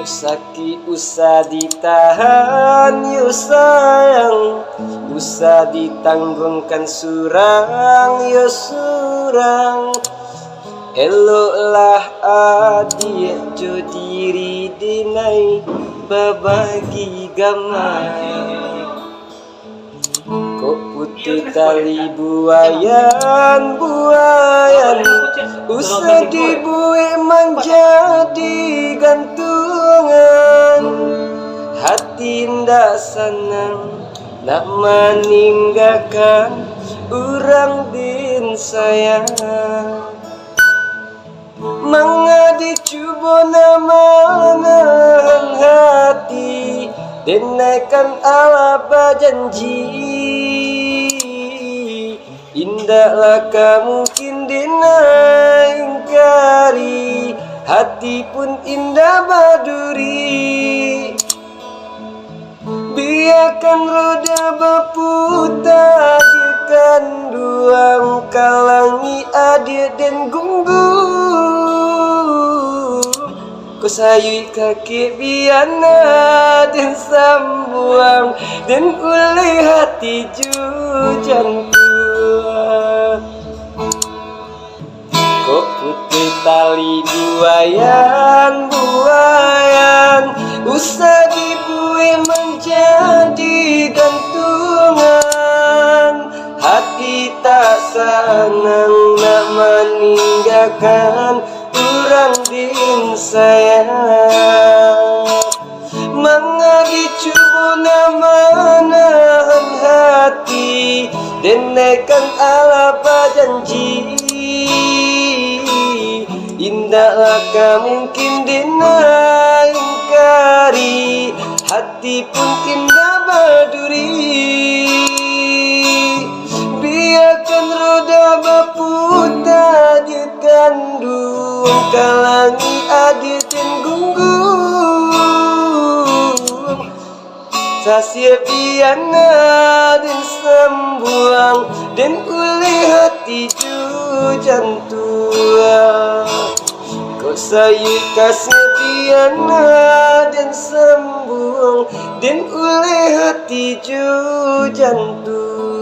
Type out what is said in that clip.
sakit usah ditahan yo sayang, usah ditanggungkan surang yo surang. Eloklah adik jo diri dinai babagi gamai. Kok putih tali buayan buayan, usah dibuik menjadi gantungan. Hati ndak senang nak meninggalkan orang din sayang. Mengadi cuba nahan hati, denaikan ala berjanji. Indahlah kamu mungkin ingkari, hati pun indah berduri. Biarkan roda berputar, biarkan duang kalangi adik dan gunggung. Kau sayui kaki biana dan sambuang, dan ulai hati jujan tua. Kok putih tali buayan buayan, usah dibuih menjadi gantungan. Hati tak senang nak meninggalkan orang din sayang. Mengadi cuba menahan hati, denaikan ala berjanji. Indahlah kamu mungkin ingkari, hati pun indah berduri. Biarkan roda berputar di kandung kalangi adik dan gunggung. Sasir biana dan sembuang, dan uli hati jujan tua. Kau sayur kasih biana dan sembuang, dan uli hati jujan tua.